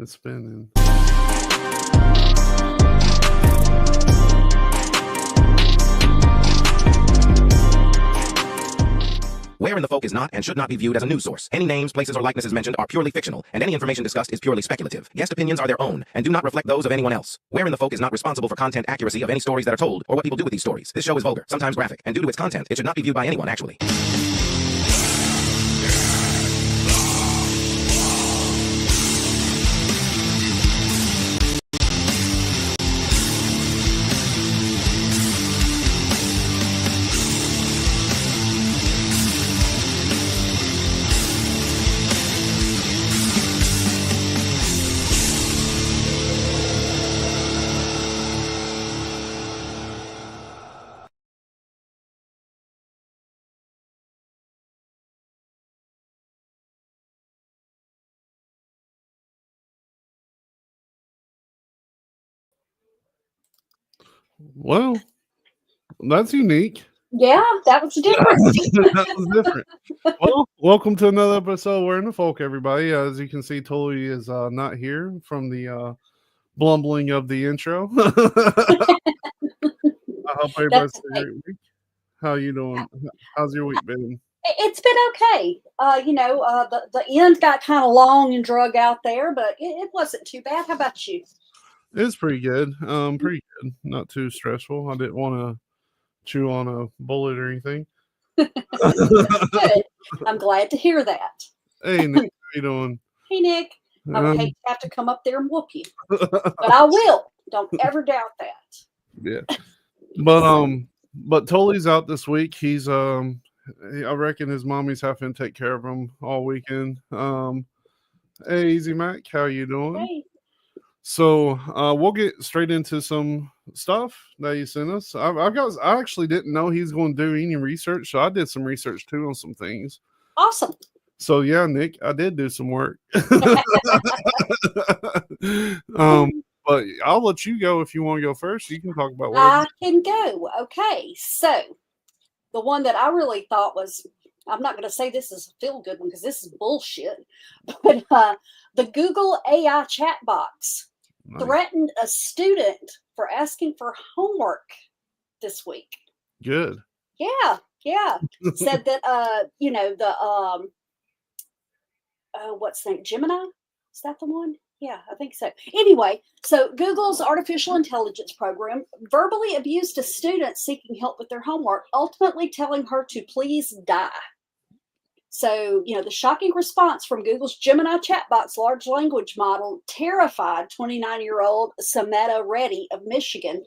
It's spinning. Where in the Folk is not and should not be viewed as a news source. Any names, places, or likenesses mentioned are purely fictional, and any information discussed is purely speculative. Guest opinions are their own and do not reflect those of anyone else. Where in the Folk is not responsible for content accuracy of any stories that are told or what people do with these stories. This show is vulgar, sometimes graphic, and due to its content, it should not be viewed by anyone, actually. Well, that's unique. Yeah, that was different. That was different. Well, welcome to another episode of Where in the Folk, everybody. As you can see, Tully is not here from the blumbling of the intro. I hope everybody's having a great week. How you doing? How's your week been? It's been okay. The end got kind of long and drug out there, but it wasn't too bad. How about you? It's pretty good. Pretty good. Not too stressful. I didn't want to chew on a bullet or anything. Good. I'm glad to hear that. Hey, Nick, how you doing? Hey, Nick. I would hate to have to come up there and whoop you, but I will. Don't ever doubt that. Yeah. But Tully's out this week. He's I reckon his mommy's having to take care of him all weekend. Hey, Easy Mac, how you doing? Hey. So we'll get straight into some stuff that you sent us. I actually didn't know he's going to do any research, so I did some research too on some things. Awesome. So yeah, Nick, I did do some work. But I'll let you go if you want to go first. You can talk about what I can go. Okay, so the one that I really thought was, I'm not going to say this is a feel-good one because this is bullshit, but the Google AI chat box threatened a student for asking for homework this week. Good. Yeah. Said that, what's the name? Gemini? Is that the one? Yeah, I think so. Anyway, so Google's artificial intelligence program verbally abused a student seeking help with their homework, ultimately telling her to please die. So, the shocking response from Google's Gemini chatbot's large language model terrified 29-year-old Sameta Reddy of Michigan,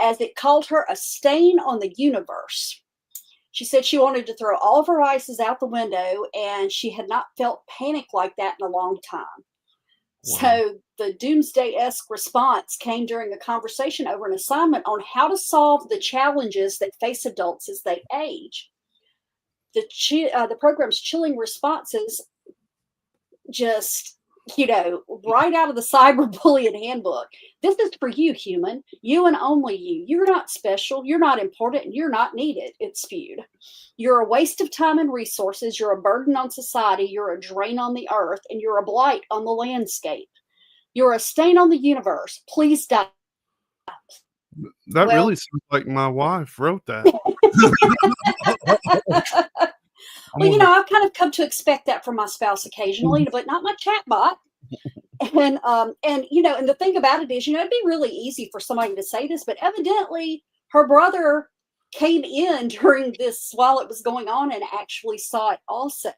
as it called her a stain on the universe. She said she wanted to throw all of her ices out the window, and she had not felt panic like that in a long time. Wow. So the doomsday-esque response came during a conversation over an assignment on how to solve the challenges that face adults as they age. The program's chilling responses just, right out of the cyberbullying handbook. This is for you, human. You and only you. You're not special. You're not important. And you're not needed. It spewed. You're a waste of time and resources. You're a burden on society. You're a drain on the earth. And you're a blight on the landscape. You're a stain on the universe. Please die. That really sounds like my wife wrote that. Well, I've kind of come to expect that from my spouse occasionally, but not my chatbot. And the thing about it is, it'd be really easy for somebody to say this, but evidently her brother came in during this while it was going on and actually saw it also.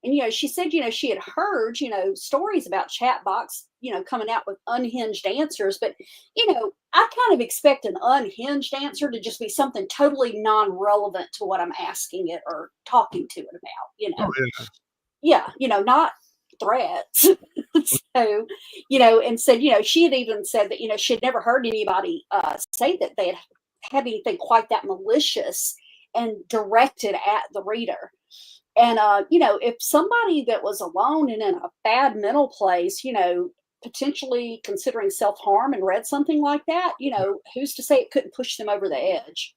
And, she said, she had heard, stories about chatbots, coming out with unhinged answers. But, I kind of expect an unhinged answer to just be something totally non-relevant to what I'm asking it or talking to it about, Oh, yeah. Yeah, not threats. So, and said, she had even said that, she had never heard anybody say that they had anything quite that malicious and directed at the reader. And, if somebody that was alone and in a bad mental place, potentially considering self-harm and read something like that, who's to say it couldn't push them over the edge?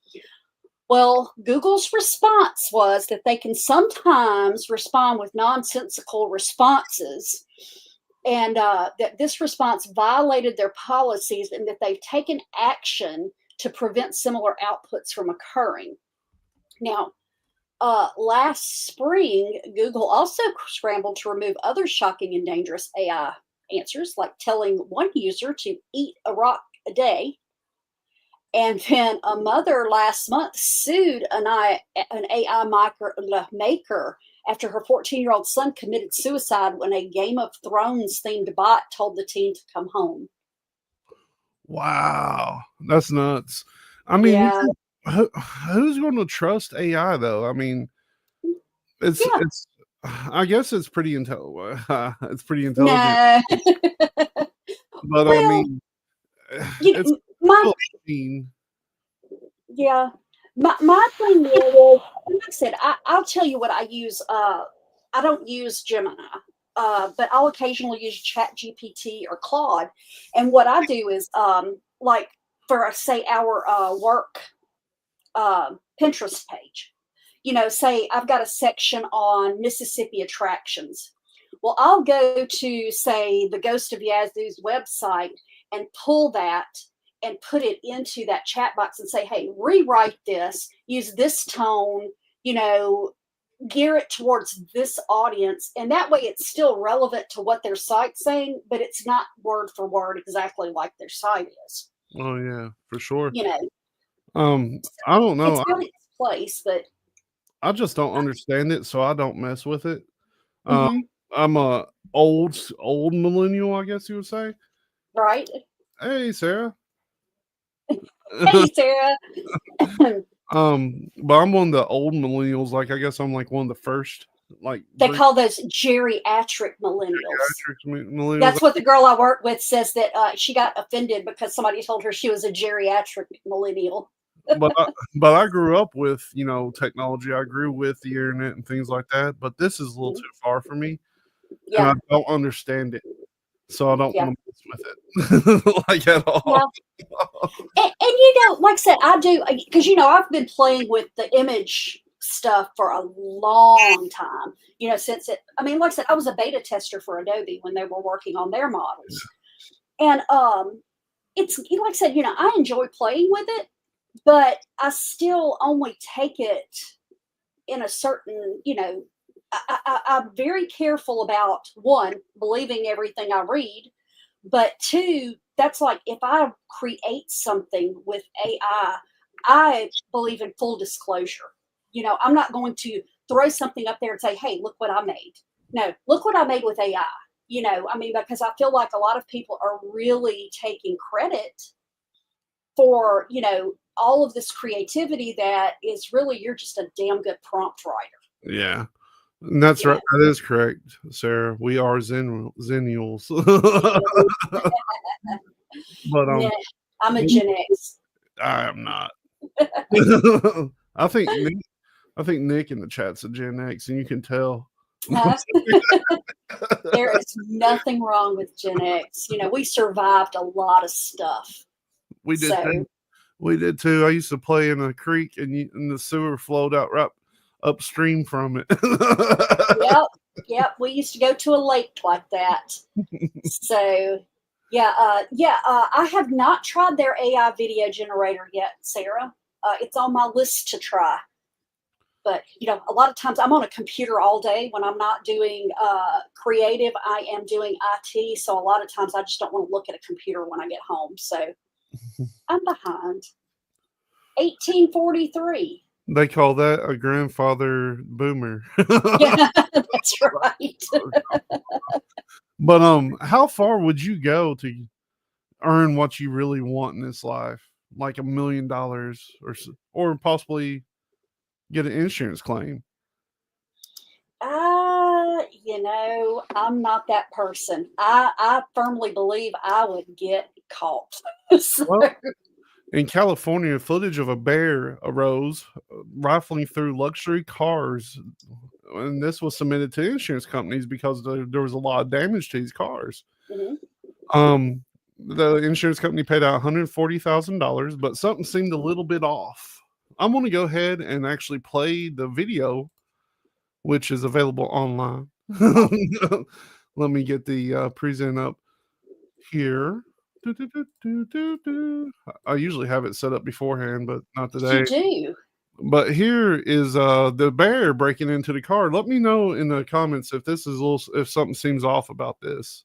Well, Google's response was that they can sometimes respond with nonsensical responses and that this response violated their policies and that they've taken action to prevent similar outputs from occurring. Now, last spring, Google also scrambled to remove other shocking and dangerous AI answers, like telling one user to eat a rock a day. And then a mother last month sued an AI maker after her 14-year-old son committed suicide when a Game of Thrones themed bot told the teen to come home. Wow, that's nuts. I mean, Yeah. who's going to trust AI though? I mean, it's Yeah. it's. I guess it's pretty it's pretty intelligent, No. but I Well, mean, you it's know, my still 18. yeah, my thing is, like I said, I'll tell you what I use. I don't use Gemini, but I'll occasionally use Chat GPT or Claude. And what I do is, like for say our work Pinterest page, say I've got a section on Mississippi attractions. Well, I'll go to say the Ghost of Yazoo's website and pull that and put it into that chat box and say, hey, rewrite this, use this tone, gear it towards this audience. And that way it's still relevant to what their site's saying, but it's not word for word exactly like their site is. Oh yeah, for sure. You know, I don't know. it's got its place, but I just don't understand it, so I don't mess with it. Mhm. I'm a old millennial, I guess you would say. Right. Hey, Sarah. Hey, Sarah. But I'm one of the old millennials. Like, I guess I'm like one of the first, like, They call those geriatric millennials. millennials. That's what the girl I work with says, that she got offended because somebody told her she was a geriatric millennial. but I grew up with technology. I grew with the internet and things like that. But this is a little too far for me, and I don't understand it, so I don't want to mess with it like at all. And like I said, I do, because I've been playing with the image stuff for a long time. Since like I said, I was a beta tester for Adobe when they were working on their models, and it's like I said, I enjoy playing with it, but I still only take it in a certain, I'm very careful about, one, believing everything I read, but two, that's like if I create something with AI, I believe in full disclosure. I'm not going to throw something up there and say, hey, look what I made. No, look what I made with AI. Because I feel like a lot of people are really taking credit for, all of this creativity that is really, you're just a damn good prompt writer. Yeah. And that's right. That is correct, Sarah. We are Zennials. But Yeah, I'm a Gen X. I am not. I think Nick in the chat's a Gen X, and you can tell. Huh? There is nothing wrong with Gen X. We survived a lot of stuff. We did too. We did too. I used to play in a creek, and the sewer flowed out right upstream from it. Yep. We used to go to a lake like that. So, I have not tried their AI video generator yet, Sarah. It's on my list to try. But, a lot of times I'm on a computer all day when I'm not doing creative. I am doing IT. So a lot of times I just don't want to look at a computer when I get home. So I'm behind. 1843. They call that a grandfather boomer. Yeah, that's right. But how far would you go to earn what you really want in this life? Like $1 million or possibly get an insurance claim? I'm not that person. I firmly believe I would get caught. So, Well, in California, footage of a bear arose rifling through luxury cars, and this was submitted to insurance companies because there was a lot of damage to these cars. mhm. The insurance company paid out $140,000, but something seemed a little bit off. I'm going to go ahead and actually play the video, which is available online. Let me get the present up here. I usually have it set up beforehand, but not today. You do. But here is the bear breaking into the car. Let me know in the comments if this is if something seems off about this.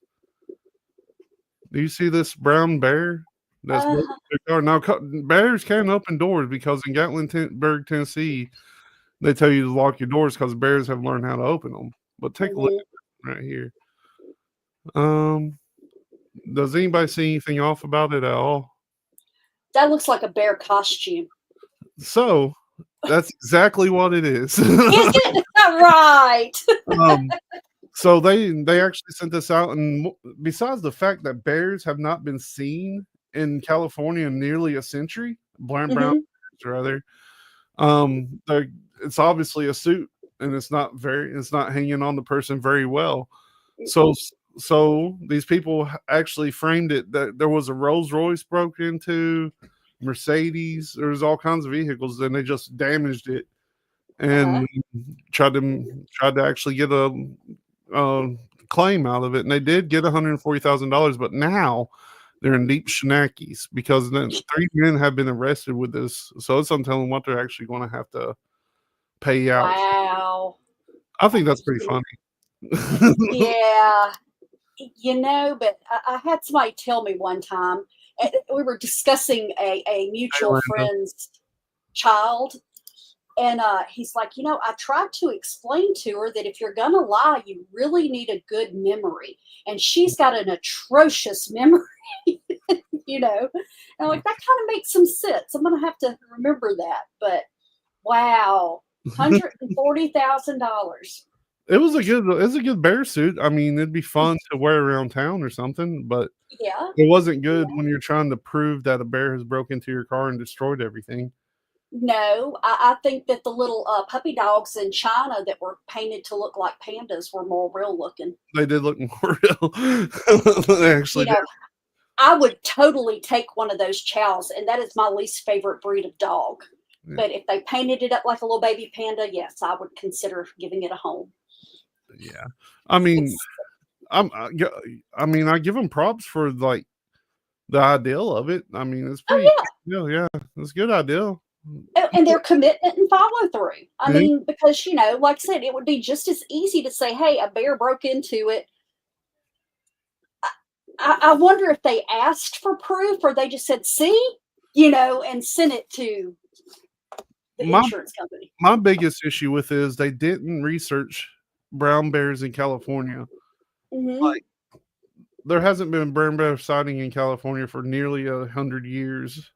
Do you see this brown bear that's broken into the car? Now bears can open doors because in Gatlinburg, Tennessee, they tell you to lock your doors because bears have learned how to open them. But take a look at it right here. Does anybody see anything off about it at all? That looks like a bear costume. So that's exactly what it is. Is it? Right. So they actually sent this out, and besides the fact that bears have not been seen in California in nearly a century, brown bears rather, it's obviously a suit, and it's not hanging on the person very well. So these people actually framed it that there was a Rolls Royce broke into, Mercedes, there was all kinds of vehicles, and they just damaged it and tried to actually get a claim out of it, and they did get $140,000, but now they're in deep shenanigans because then 3 men have been arrested with this, so it's untelling what they're actually going to have to pay out. Wow. I think that's pretty funny. Yeah. But I had somebody tell me one time, we were discussing a mutual friend's child, and he's like, I tried to explain to her that if you're going to lie, you really need a good memory. And she's got an atrocious memory, And I'm like, that kind of makes some sense. I'm going to have to remember that. But wow, $140,000. It's a good bear suit. I mean, it'd be fun to wear around town or something, but it wasn't good when you're trying to prove that a bear has broken into your car and destroyed everything. No, I think that the little puppy dogs in China that were painted to look like pandas were more real looking. They did look more real. They actually did. I would totally take one of those chows, and that is my least favorite breed of dog. Yeah. But if they painted it up like a little baby panda, yes, I would consider giving it a home. Yeah, I mean, I give them props for like the ideal of it. I mean, it's pretty. Yeah, it's a good idea. And their commitment and follow through. I mean, because like I said, it would be just as easy to say, "Hey, a bear broke into it." I wonder if they asked for proof or they just said, "See," and sent it to the insurance company. My biggest issue with it is they didn't research brown bears in California. Like, there hasn't been a brown bear sighting in California for nearly 100 years.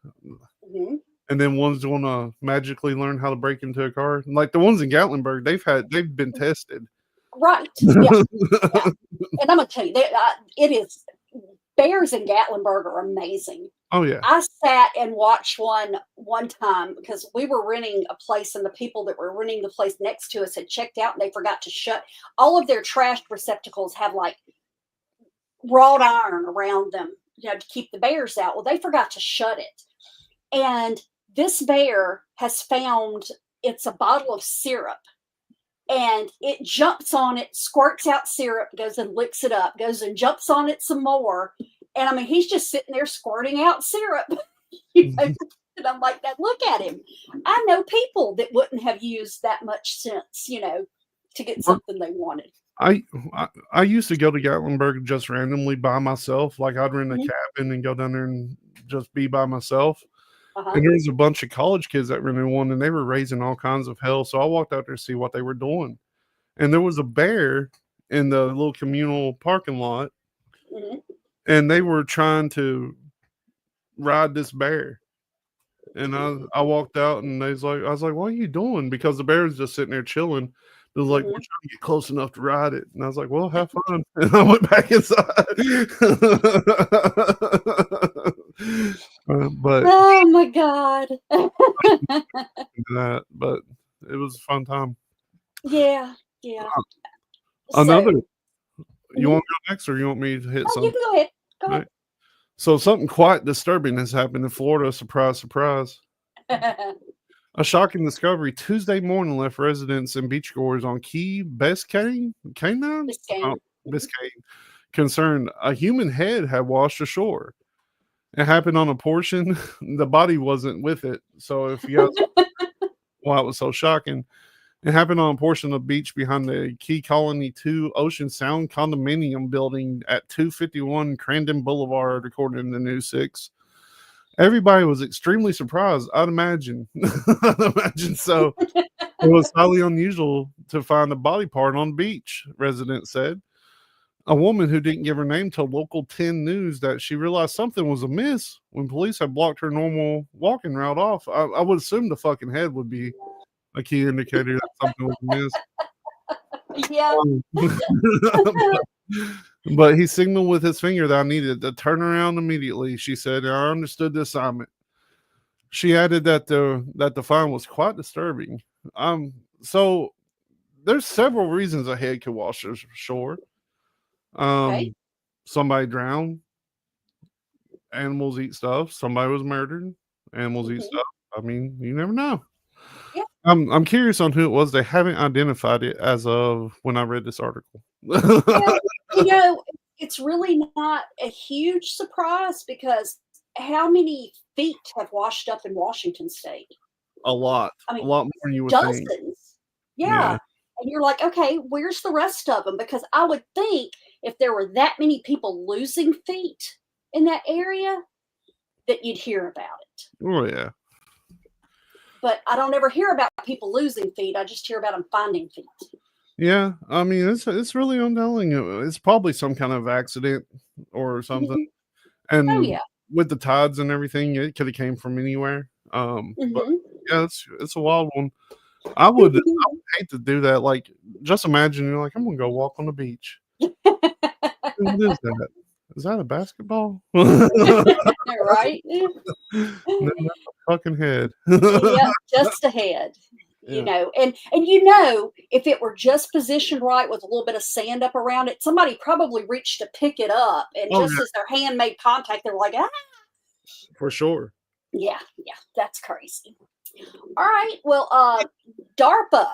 And then one's going to magically learn how to break into a car. Like the ones in Gatlinburg, they've been tested. Right. Yeah. And I'm going to tell you, it is, bears in Gatlinburg are amazing. Oh, yeah. I sat and watched one time because we were renting a place, and the people that were renting the place next to us had checked out, and they forgot to shut. All of their trash receptacles have like wrought iron around them, to keep the bears out. Well, they forgot to shut it. And this bear has found, it's a bottle of syrup, and it jumps on it, squirts out syrup, goes and licks it up, goes and jumps on it some more. And I mean, he's just sitting there squirting out syrup. And I'm like, look at him. I know people that wouldn't have used that much sense, to get something they wanted. I used to go to Gatlinburg just randomly by myself. Like I'd rent a cabin and go down there and just be by myself. And there was a bunch of college kids that rented one, and they were raising all kinds of hell. So I walked out there to see what they were doing. And there was a bear in the little communal parking lot. And they were trying to ride this bear. And I walked out, and I was like, what are you doing? Because the bear was just sitting there chilling. It was like, we're trying to get close enough to ride it. And I was like, well, have fun. And I went back inside. But oh my God. But it was a fun time. Yeah. You want to go next, or you want me to hit something? You can go ahead. Go ahead. Right. So something quite disturbing has happened in Florida. Surprise, surprise. A shocking discovery Tuesday morning left residents and beachgoers on Key Biscayne? Biscayne concerned a human head had washed ashore. It happened on a portion. The body wasn't with it. So if you guys, why it was so shocking, it happened on a portion of the beach behind the Key Colony 2 Ocean Sound condominium building at 251 Crandon Boulevard, according to News 6. Everybody was extremely surprised. I'd imagine. I'd imagine so. It was highly unusual to find a body part on the beach, residents said. A woman who didn't give her name told Local 10 News that she realized something was amiss when police had blocked her normal walking route off. I would assume the fucking head would be a key indicator that something was amiss. Yeah. But he signaled with his finger that I needed to turn around immediately. She said, I understood the assignment. She added that the find was quite disturbing. So there's several reasons a head could wash ashore. Okay. Somebody drowned. Animals eat stuff. Somebody was murdered. Animals eat stuff. I mean, you never know. Yeah. I'm curious on who it was. They haven't identified it as of when I read this article. Well, you know, it's really not a huge surprise because how many feet have washed up in Washington State? A lot. I mean, a lot more than you would dozens. think. Yeah. And you're like, okay, where's the rest of them? Because I would think if there were that many people losing feet in that area, that you'd hear about it. Oh, yeah. But I don't ever hear about people losing feet. I just hear about them finding feet. Yeah. I mean, it's really untelling. It's probably some kind of accident or something. And Oh, yeah. with the tides and everything, it could have came from anywhere. But yeah, it's a wild one. I would hate to do that. Like, just imagine you're like, I'm gonna go walk on the beach. What is that? Is that a basketball? Right? No, that's a fucking head. Yeah, just a head. You know, and you know, if it were just positioned right with a little bit of sand up around it, somebody probably reached to pick it up, and just as their hand made contact, they're like, ah. For sure. Yeah, that's crazy. All right, well, DARPA.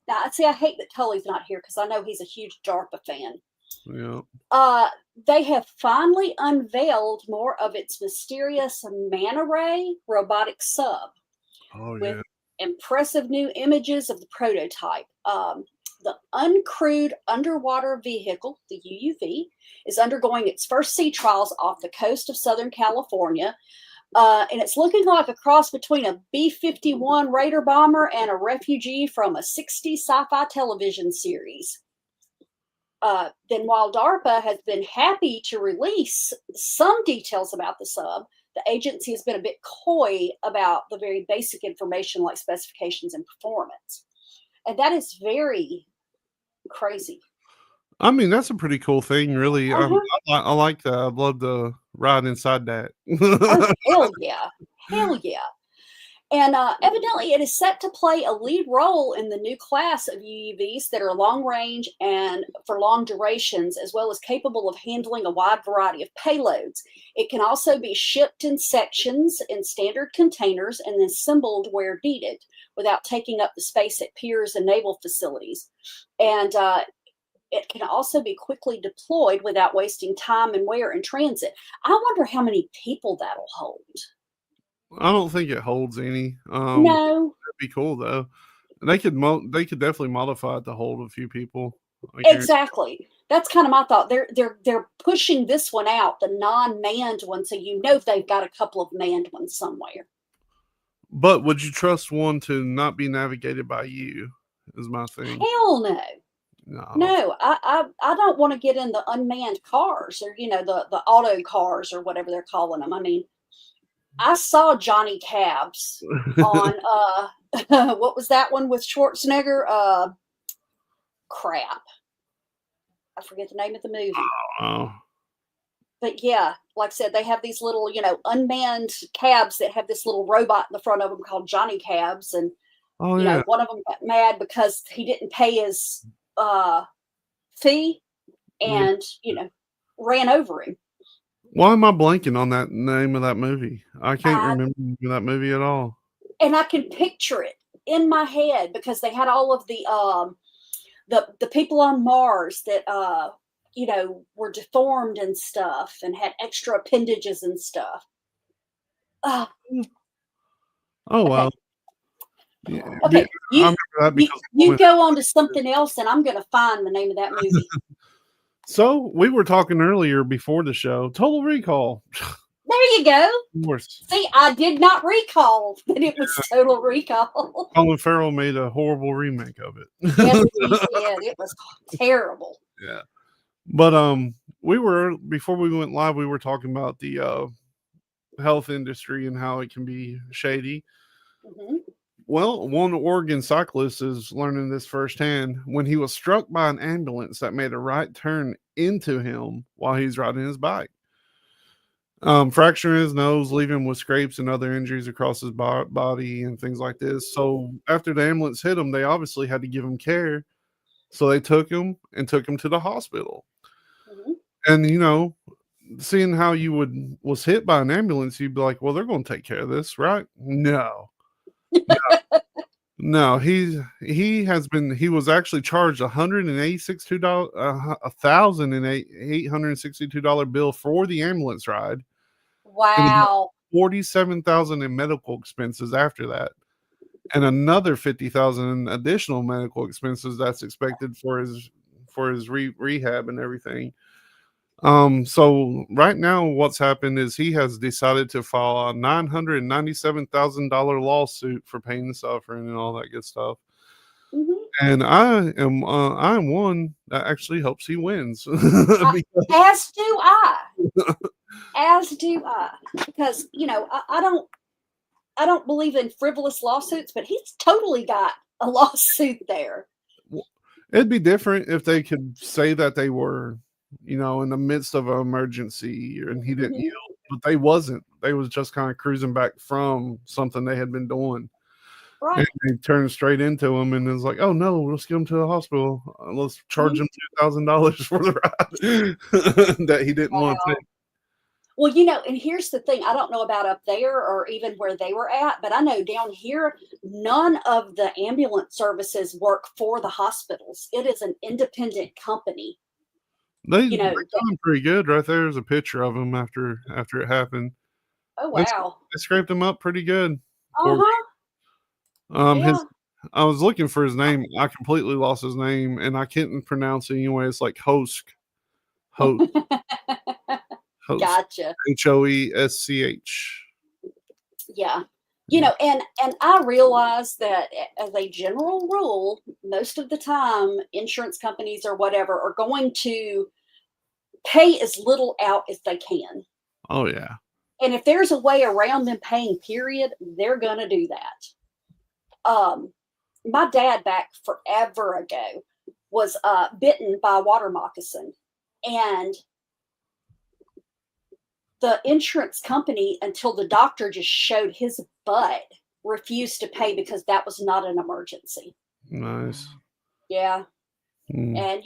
Now, see, I hate that Tully's not here because I know he's a huge DARPA fan. Yeah. They have finally unveiled more of its mysterious manta ray robotic sub. Oh, with impressive new images of the prototype. The uncrewed underwater vehicle, the UUV, is undergoing its first sea trials off the coast of Southern California. And it's looking like a cross between a B-51 Raider bomber and a refugee from a 60s sci-fi television series. Then while DARPA has been happy to release some details about the sub, the agency has been a bit coy about the very basic information like specifications and performance. And that is very crazy. I mean, that's a pretty cool thing, really. I like that. I'd love to ride inside that. Oh, hell yeah. Hell yeah. And evidently, it is set to play a lead role in the new class of UUVs that are long range and for long durations, as well as capable of handling a wide variety of payloads. It can also be shipped in sections in standard containers and then assembled where needed without taking up the space at piers and naval facilities. And it can also be quickly deployed without wasting time and wear in transit. I wonder how many people that'll hold. I don't think it holds any. No. That'd be cool though. They could definitely modify it to hold a few people. Exactly. That's kind of my thought. They're pushing this one out, the non-manned one, so you know they've got a couple of manned ones somewhere. But would you trust one to not be navigated by you? Is my thing. Hell no. No, I don't want to get in the unmanned cars or the auto cars or whatever they're calling them. I mean, I saw Johnny Cabs on what was that one with Schwarzenegger? Crap. I forget the name of the movie. Oh. But yeah, like I said, they have these little, unmanned cabs that have this little robot in the front of them called Johnny Cabs. And, one of them got mad because he didn't pay his fee and, ran over him. Why am I blanking on that name of that movie? I can't remember that movie at all. And I can picture it in my head because they had all of the people on Mars that were deformed and stuff and had extra appendages and stuff. Uh, Oh, okay. wow. Yeah, Okay. I You, remember that you, because the you woman go on to something else, and I'm going to find the name of that movie. So, we were talking earlier before the show, Total Recall. There you go. Of course. See, I did not recall that it was Total Recall. Colin Farrell made a horrible remake of it. Yes, he did. It was terrible. Yeah. But, we were before we went live, we were talking about the, health industry and how it can be shady. Mhm. Well, one Oregon cyclist is learning this firsthand when he was struck by an ambulance that made a right turn into him while he's riding his bike. Fracturing his nose, leaving him with scrapes and other injuries across his body and things like this. So after the ambulance hit him, they obviously had to give him care. So they took him to the hospital. Mhm. And seeing how you was hit by an ambulance, you'd be like, well, they're going to take care of this, right? No. No, he was actually charged $1,862 bill for the ambulance ride, and Wow. 47,000 in medical expenses after that, and another 50,000 in additional medical expenses that's expected for his rehab and everything. So right now what's happened is he has decided to file a $997,000 lawsuit for pain and suffering and all that good stuff. Mhm. And I am one that actually hopes he wins. Because As do I. As do I. Because I don't believe in frivolous lawsuits, but he's totally got a lawsuit there. it'd be different if they could say that they were, in the midst of an emergency and he didn't Mhm. yield, but they wasn't. They was just kind of cruising back from something they had been doing. And Right. they turned straight into him and it's like, oh no, let's get him to the hospital. Let's charge Mhm. him $2,000 for the ride that he didn't want to Wow. take. Well, and here's the thing. I don't know about up there or even where they were at, but I know down here, none of the ambulance services work for the hospitals. It is an independent company. They You know, got him pretty good. Right there's a picture of him after it happened. oh They, wow. they scraped him up pretty good. Poor Uh-huh. his Yeah. I was looking for his name. I completely lost his name and I couldn't pronounce it anyway. It's like Hosk. Hosk. Gotcha. Hoesch. Yeah. Yeah. And I realize that as a general rule, most of the time, insurance companies or whatever are going to pay as little out as they can. Oh yeah. And if there's a way around them paying, period, they're going to do that. My dad back forever ago was bitten by a water moccasin, and the insurance company, until the doctor just showed his butt, refused to pay because that was not an emergency. Nice. Yeah. Mm. And,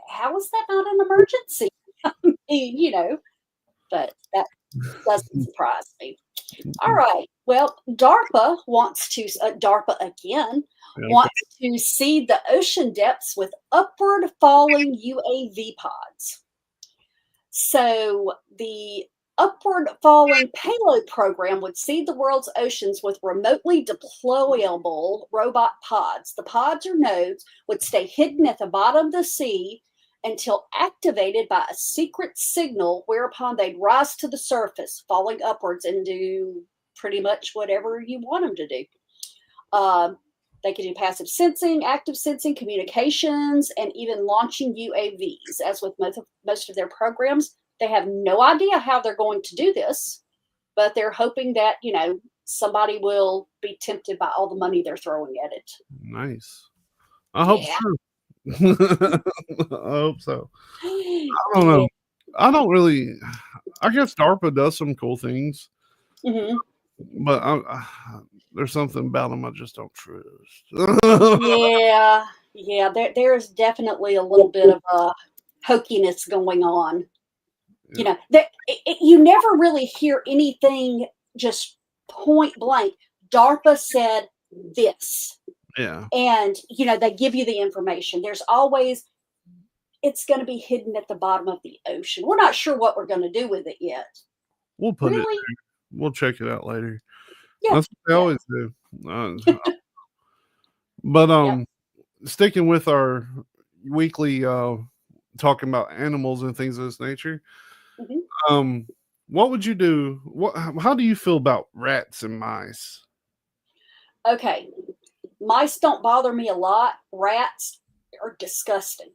how is that not an emergency? I mean, but that doesn't surprise me. All right. Well, DARPA wants to, DARPA again, Yeah, wants to seed the ocean depths with upward falling UAV pods. So the upward falling payload program would seed the world's oceans with remotely deployable robot pods. The pods or nodes would stay hidden at the bottom of the sea until activated by a secret signal, whereupon they'd rise to the surface, falling upwards and do pretty much whatever you want them to do. They can do passive sensing, active sensing, communications, and even launching UAVs. As with most of their programs, they have no idea how they're going to do this, but they're hoping that, somebody will be tempted by all the money they're throwing at it. nice. I hope Yeah. so. I hope so. I don't Yeah. know. I don't really. I guess DARPA does some cool things, Mhm. but there's something about them I just don't trust. Yeah. Yeah. There's definitely a little bit of hokiness going on. Yeah. You never really hear anything just point blank. DARPA said this. Yeah. And, they give you the information. There's always it's going to be hidden at the bottom of the ocean. We're not sure what we're going to do with it yet. We'll put it Really? there. We'll check it out later. Yeah. That's what they Yeah. always do. But Yep. sticking with our weekly talking about animals and things of this nature, Mhm. what would you do? How do you feel about rats and mice? Okay. Mice don't bother me a lot. Rats are disgusting.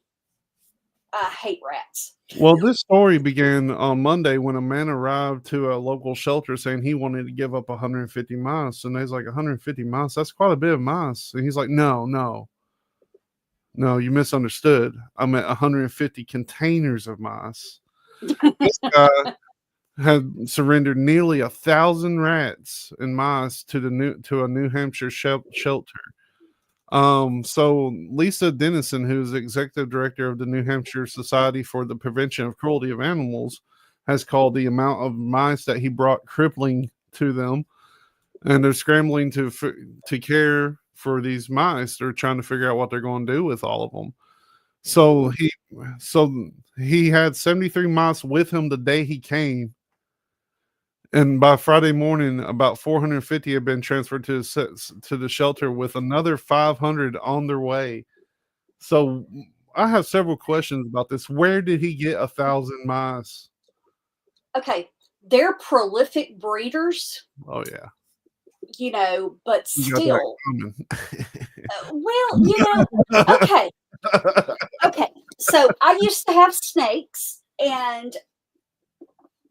I hate rats. Well, this story began on Monday when a man arrived to a local shelter saying he wanted to give up 150 mice. And there's like 150 mice. That's quite a bit of mice. And he's like, no, you misunderstood. I meant 150 containers of mice. This guy had surrendered nearly 1,000 rats and mice to a New Hampshire shelter. So Lisa Dennison, who's executive director of the New Hampshire Society for the Prevention of Cruelty of Animals, has called the amount of mice that he brought crippling to them, and they're scrambling to care for these mice. They're trying to figure out what they're going to do with all of them. So he had 73 mice with him the day he came. And by Friday morning, about 450 had been transferred to the shelter, with another 500 on their way. So I have several questions about this. Where did he get 1,000 mice? Okay. They're prolific breeders, Oh yeah, but you got that still. Well, okay. Okay. So I used to have snakes, and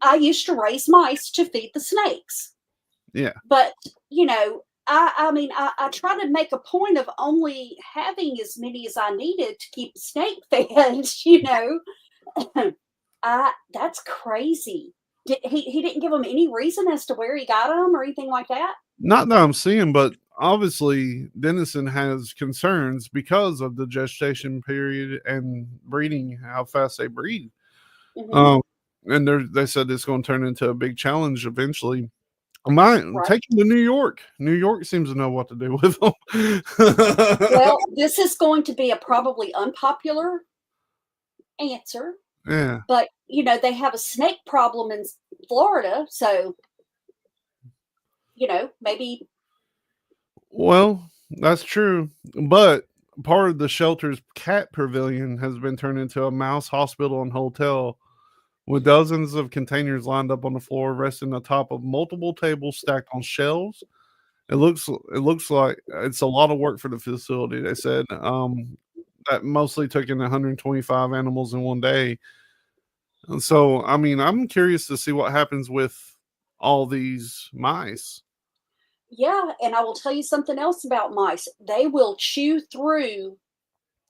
I used to raise mice to feed the snakes. Yeah. But, I try to make a point of only having as many as I needed to keep the snake fed. That's crazy. He didn't give them any reason as to where he got them or anything like that? Not that I'm seeing, but obviously Dennison has concerns because of the gestation period and breeding, how fast they breed. Mhm. And they said it's going to turn into a big challenge eventually. Take him to New York. New York seems to know what to do with them. Well, this is going to be a probably unpopular answer, Yeah. but they have a snake problem in Florida, so maybe. Well, that's true, but part of the shelter's cat pavilion has been turned into a mouse hospital and hotel, with dozens of containers lined up on the floor, resting atop of multiple tables stacked on shelves. It looks like it's a lot of work for the facility. They said that mostly took in 125 animals in one day. And so, I mean, I'm curious to see what happens with all these mice. Yeah, and I will tell you something else about mice. They will chew through,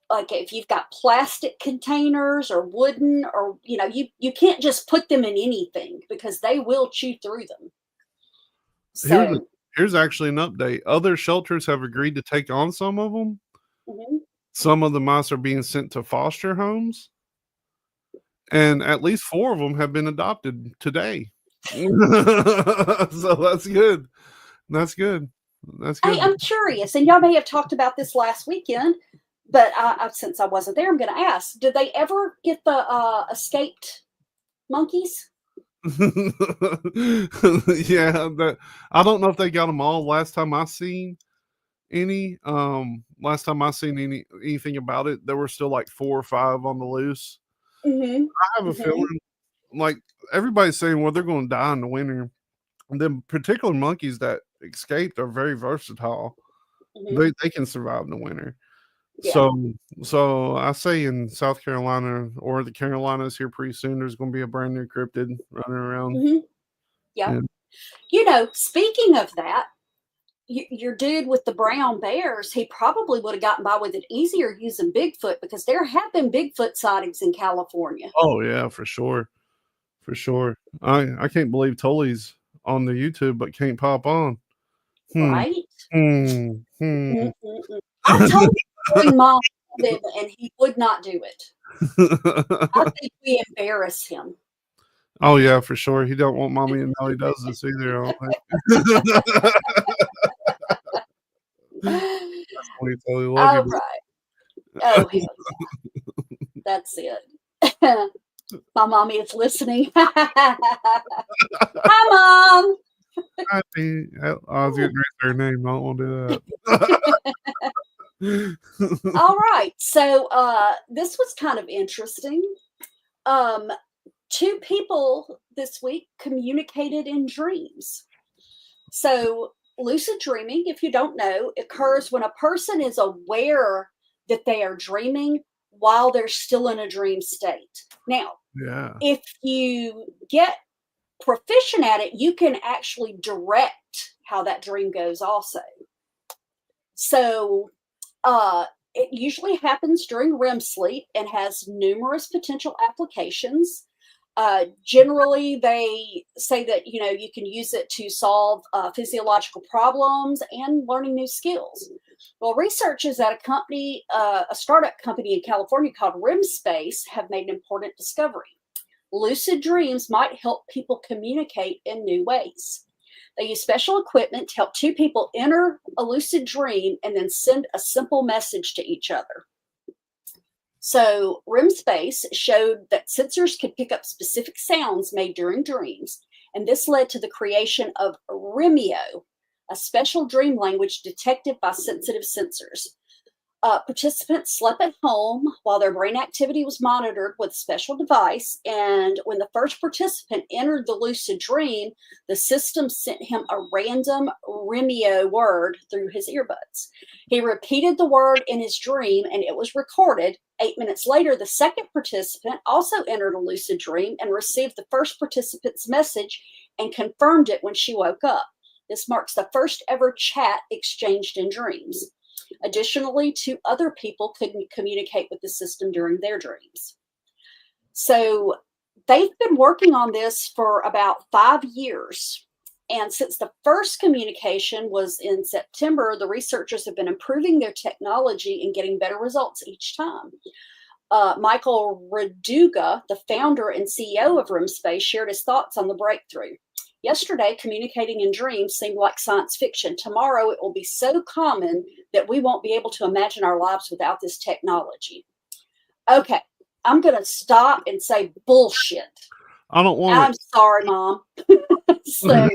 like if you've got plastic containers or wooden, or you can't just put them in anything because they will chew through them. So Here's actually an update. Other shelters have agreed to take on some of them. mhm. Some of the mice are being sent to foster homes, and at least 4 of them have been adopted today. So that's good. That's good. That's Hey, good. I'm curious, and y'all may have talked about this last weekend, but since I wasn't there, I'm going to ask: did they ever get the escaped monkeys? Yeah, I don't know if they got them all. Last time I seen anything about it, there were still like 4 or 5 on the loose. Mm-hmm. I have a Mm-hmm. feeling, like everybody's saying, well, they're going to die in the winter. And then particular monkeys that escaped are very versatile. Mm-hmm. They can survive in the winter. Yeah. So I say in South Carolina or the Carolinas here pretty soon, there's going to be a brand new cryptid running around. Mm-hmm. Yeah. Speaking of that, your dude with the brown bears, he probably would have gotten by with it easier using Bigfoot, because there have been Bigfoot sightings in California. Oh yeah, for sure. For sure. I can't believe Tully's on the YouTube but can't pop on. Right? Hmm. I told him to bring mom with him, and he would not do it. I think we embarrass him. Oh yeah, for sure. He don't want mommy to know he does this either. I don't think. That's when he totally love All you. right. Oh, hell yeah. That's it. My mommy is listening. Hi, Mom. I was getting ready to say her name. I don't want to do that. All right. So this was kind of interesting. Two people this week communicated in dreams. So lucid dreaming, if you don't know, occurs when a person is aware that they are dreaming while they're still in a dream state. Now, Yeah. if you get proficient at it, you can actually direct how that dream goes also. So it usually happens during REM sleep and has numerous potential applications. Generally, they say that you can use it to solve physiological problems and learning new skills. Well, researchers at a startup company in California called REM Space have made an important discovery. Lucid dreams might help people communicate in new ways. They use special equipment to help two people enter a lucid dream and then send a simple message to each other. So REM Space showed that sensors could pick up specific sounds made during dreams, and this led to the creation of Remio, a special dream language detected by sensitive sensors. Participants slept at home while their brain activity was monitored with a special device, and when the first participant entered the lucid dream, the system sent him a random Remio word through his earbuds. He repeated the word in his dream, and it was recorded. 8 minutes later, the second participant also entered a lucid dream and received the first participant's message and confirmed it when she woke up. This marks the first ever chat exchanged in dreams. Additionally, two other people could communicate with the system during their dreams. So they've been working on this for about 5 years. And since the first communication was in September, the researchers have been improving their technology and getting better results each time. Michael Raduga, the founder and CEO of REM Space, shared his thoughts on the breakthrough. Yesterday, communicating in dreams seemed like science fiction. Tomorrow, it will be so common that we won't be able to imagine our lives without this technology. Okay, I'm going to stop and say bullshit. I don't want I'm sorry, Mom. So,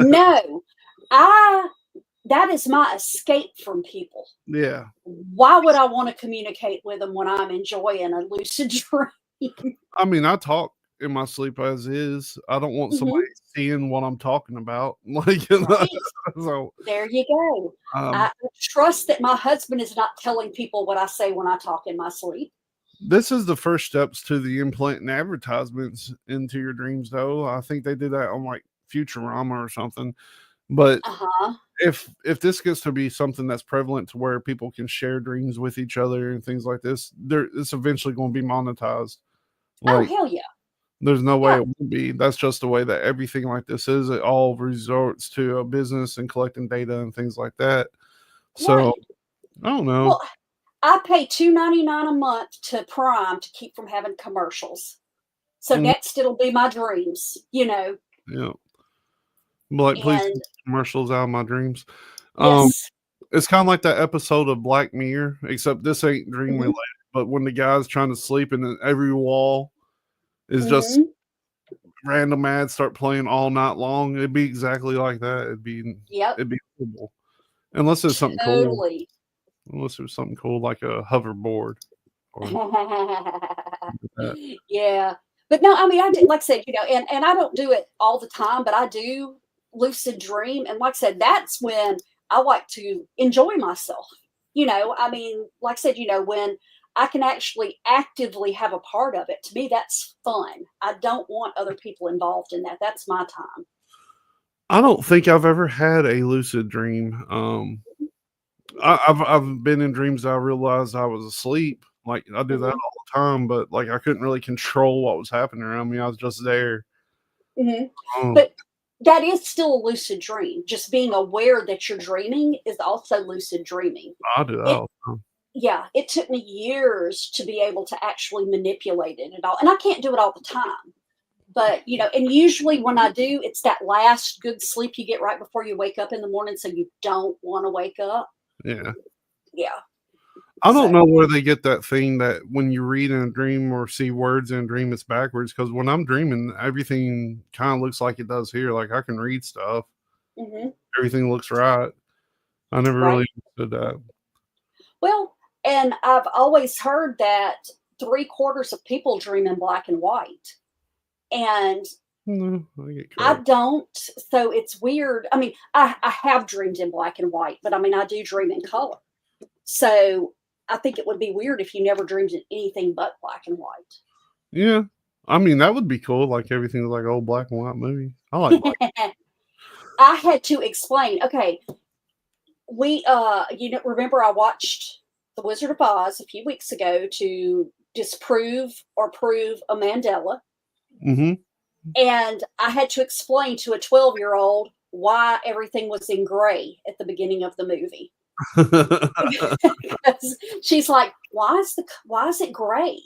no, that is my escape from people. Yeah. Why would I want to communicate with them when I'm enjoying a lucid dream? I mean, I talk in my sleep as is. I don't want somebody seeing what I'm talking about. Like, Right. So there you go. I trust that my husband is not telling people what I say when I talk in my sleep. This is the first steps to the implanting advertisements into your dreams, though. I think they did that on like Futurama or something. But if this gets to be something that's prevalent to where people can share dreams with each other and things like this, it's eventually going to be monetized. Like, oh, hell yeah. There's no way it won't be. That's just the way that everything like this is. It all resorts to a business and collecting data and things like that. So, I don't know. Well, I pay $2.99 a month to Prime to keep from having commercials. So next it'll be my dreams, Yeah. But like, please keep commercials out of my dreams. Yes. It's kind of like that episode of Black Mirror, except this ain't dream related. But when the guy's trying to sleep and then every wall is just random ads start playing all night long, it'd be exactly like that. It'd be horrible. Unless it's something cool. Unless it was something cool like a hoverboard. Yeah. But no, I mean, I do, like I said, and I don't do it all the time, but I do lucid dream. And like I said, that's when I like to enjoy myself. I mean, like I said, when I can actually actively have a part of it, to me, that's fun. I don't want other people involved in that. That's my time. I don't think I've ever had a lucid dream. I've been in dreams that I realized I was asleep. Like I do that all the time, but like I couldn't really control what was happening around me. I was just there. But that is still a lucid dream. Just being aware that you're dreaming is also lucid dreaming. I do that all the time. Yeah, it took me years to be able to actually manipulate it and all. And I can't do it all the time. But, and usually when I do, it's that last good sleep you get right before you wake up in the morning, so you don't want to wake up. Yeah. Yeah. I don't So, know where they get that thing that when you read in a dream or see words in a dream, it's backwards. Because when I'm dreaming, everything kind of looks like it does here. Like I can read stuff. mhm, Everything looks right. I never right. really understood that. Well, and I've always heard that 3/4 of people dream in black and white. And No, I get I cut. don't, so it's weird. I mean, I have dreamed in black and white, but I mean, I do dream in color. So I think it would be weird if you never dreamed in anything but black and Yeah. I mean, that would be cool. Like everything's like old black and white movie. I like black. white. I had to explain, okay, remember I watched The Wizard of Oz a few weeks ago to disprove or prove a Mandela. Mm-hmm. And I had to explain to a 12-year-old why everything was in gray at the beginning of the movie. Because she's like, why is it gray?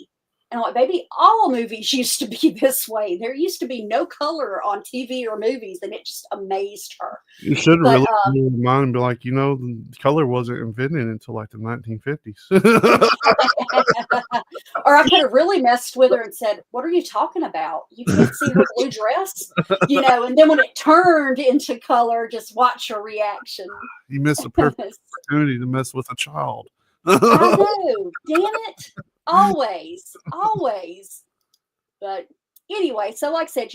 And I'm like, baby, all movies used to be this way. There used to be no color on TV or movies, and it just amazed her. You should have But really blew your mind and be like, the color wasn't invented until like the 1950s. or I could have really messed with her and said, what are you talking about? You can't see her blue dress? And then when it turned into color, just watch her reaction. You missed a perfect opportunity to mess with a child. I know. Damn it. Always. Always. But anyway, so like I said,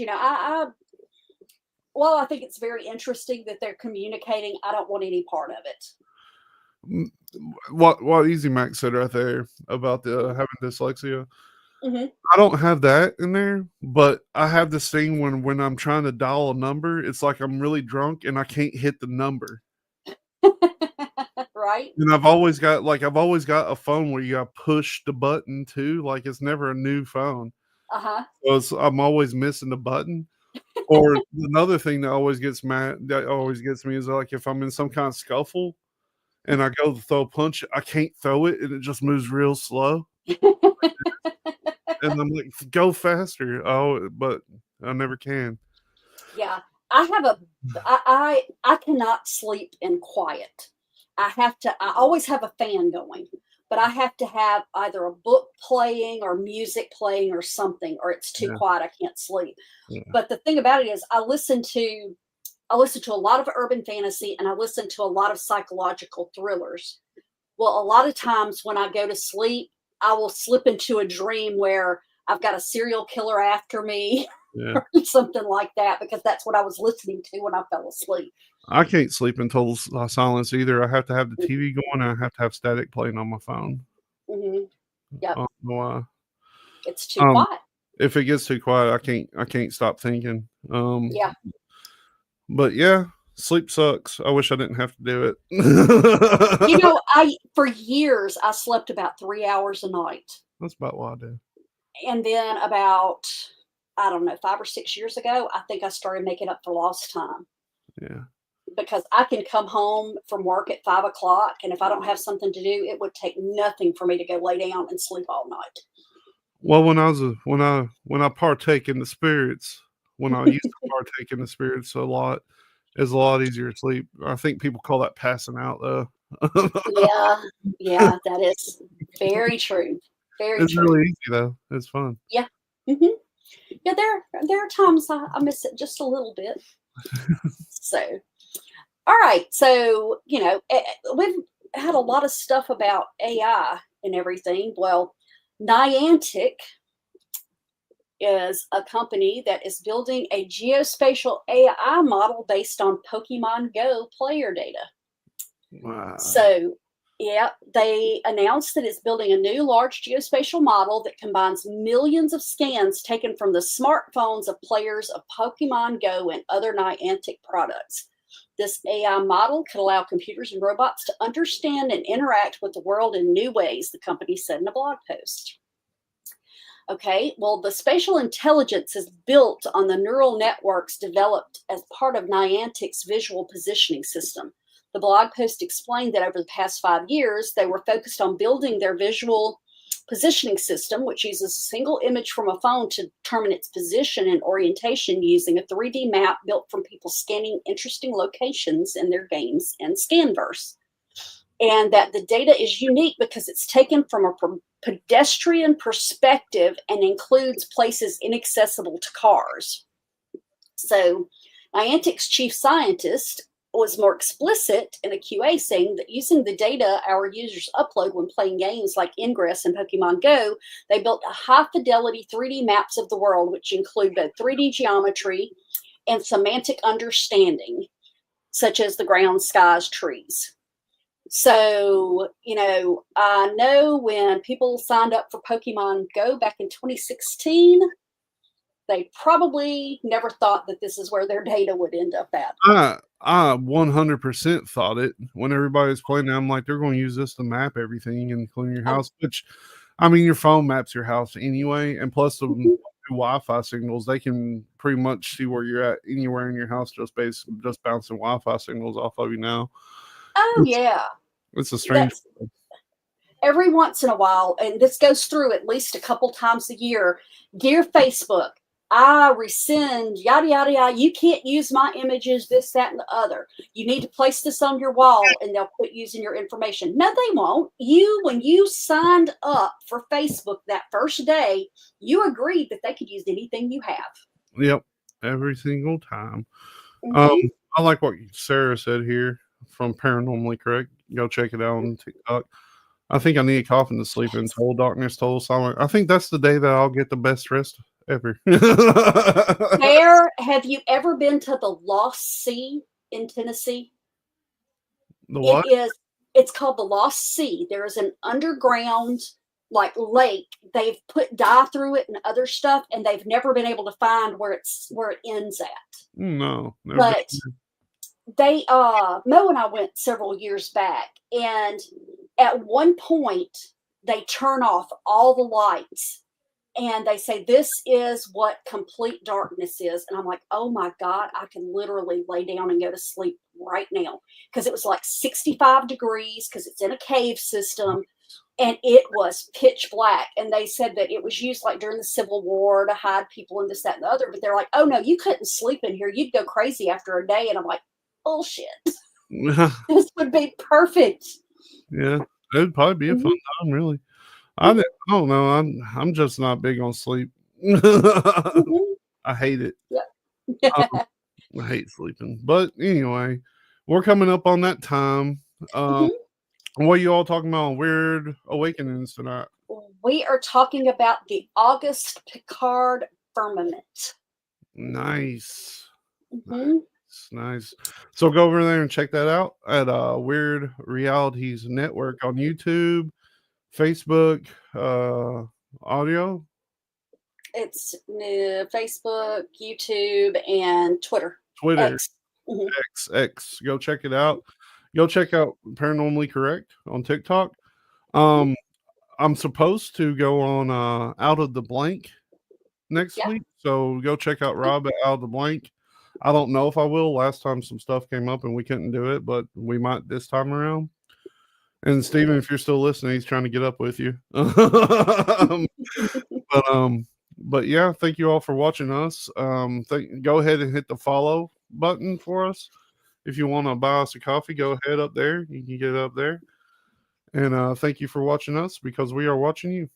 while I think it's very interesting that they're communicating, I don't want any part of it. What Easy Mac said right there about the having dyslexia. Mm-hmm. I don't have that in there, but I have this thing when I'm trying to dial a number, it's like I'm really drunk and I can't hit the number. Right. And I've always got a phone where you got to push the button too. Like it's never a new phone. Uh-huh. So I'm always missing the button. Or another thing that always gets me is like if I'm in some kind of scuffle and I go to throw a punch, I can't throw it and it just moves real slow. And I'm like, go faster. Oh, but I never can. Yeah. I cannot sleep in quiet. I always have a fan going, but I have to have either a book playing or music playing or something, or it's too quiet. I can't sleep. Yeah. But the thing about it is I listen to a lot of urban fantasy and I listen to a lot of psychological thrillers. Well, a lot of times when I go to sleep, I will slip into a dream where I've got a serial killer after me or something like that, because that's what I was listening to when I fell asleep. I can't sleep in total silence either. I have to have the TV going and I have to have static playing on my phone. Mm-hmm. Yep. I don't know why. It's too quiet. If it gets too quiet, I can't stop thinking. Yeah. But yeah, sleep sucks. I wish I didn't have to do it. For years I slept about 3 hours a night. That's about what I do. And then about, I don't know, 5 or 6 years ago, I think I started making up for lost time. Yeah. Because I can come home from work at 5 o'clock, and if I don't have something to do, it would take nothing for me to go lay down and sleep all night. Well, when I partake in the spirits, when I used to partake in the spirits a lot, it's a lot easier to sleep. I think people call that passing out, though. Yeah, that is very true. It's really easy though. It's fun. Yeah. Mm-hmm. Yeah, there are times I miss it just a little bit. So, all right. So, we've had a lot of stuff about AI and everything. Well, Niantic is a company that is building a geospatial AI model based on Pokemon Go player data. Wow. So, yeah, they announced that it's building a new large geospatial model that combines millions of scans taken from the smartphones of players of Pokemon Go and other Niantic products. This AI model could allow computers and robots to understand and interact with the world in new ways, the company said in a blog post. Okay, well, the spatial intelligence is built on the neural networks developed as part of Niantic's visual positioning system. The blog post explained that over the past 5 years, they were focused on building their visual positioning system, which uses a single image from a phone to determine its position and orientation using a 3D map built from people scanning interesting locations in their games and Scanverse. and that the data is unique because it's taken from a pedestrian perspective and includes places inaccessible to cars. So Niantic's chief scientist was more explicit in a QA, saying that using the data our users upload when playing games like Ingress and Pokemon Go, they built a high-fidelity 3D maps of the world, which include both 3D geometry and semantic understanding, such as the ground, skies, trees. So, I know when people signed up for Pokemon Go back in 2016, they probably never thought that this is where their data would end up at. I 100% thought it when everybody was playing. I'm like, they're going to use this to map everything, including your house. Which, I mean, your phone maps your house anyway, and plus the Wi-Fi signals, they can pretty much see where you're at anywhere in your house just bouncing Wi-Fi signals off of you now. Oh yeah, it's a strange. Every once in a while, and this goes through at least a couple times a year. Dear Facebook, I rescind, yada, yada, yada. You can't use my images, this, that, and the other. You need to place this on your wall, and they'll quit using your information. No, they won't. When you signed up for Facebook that first day, you agreed that they could use anything you have. Yep, every single time. Mm-hmm. I like what Sarah said here from Paranormally Correct. Go check it out on TikTok. I think I need a coffin to sleep in. Total darkness, total silence. I think that's the day that I'll get the best rest ever. Have you ever been to the Lost Sea in Tennessee? The what? It's called the Lost Sea. There is an underground lake. They've put dye through it and other stuff, and they've never been able to find where it ends at. No, but they Mo and I went several years back, and at one point they turn off all the lights and they say, this is what complete darkness is. And I'm like, oh my God, I can literally lay down and go to sleep right now. Because it was 65 degrees, because it's in a cave system, and it was pitch black. And they said that it was used during the Civil War to hide people and this, that, and the other. But they're like, oh no, you couldn't sleep in here. You'd go crazy after a day. And I'm like, bullshit. This would be perfect. Yeah, it'd probably be a fun time, really. I don't know. I'm just not big on sleep. I hate it. Yeah. I hate sleeping. But anyway, we're coming up on that time. What are you all talking about on Weird Awakenings tonight? We are talking about the August Picard firmament. Nice. Nice. So go over there and check that out at Weird Realities Network on YouTube, Facebook, audio. It's Facebook, YouTube, and Twitter. X. X. Go check it out. Go check out Paranormally Correct on TikTok. I'm supposed to go on Out of the Blank next week, so go check out Rob at Out of the Blank. I don't know if I will. Last time some stuff came up and we couldn't do it, but we might this time around. And Steven, if you're still listening, he's trying to get up with you. But yeah, thank you all for watching us. Go ahead and hit the follow button for us. If you want to buy us a coffee, go ahead up there. You can get it up there. And thank you for watching us, because we are watching you.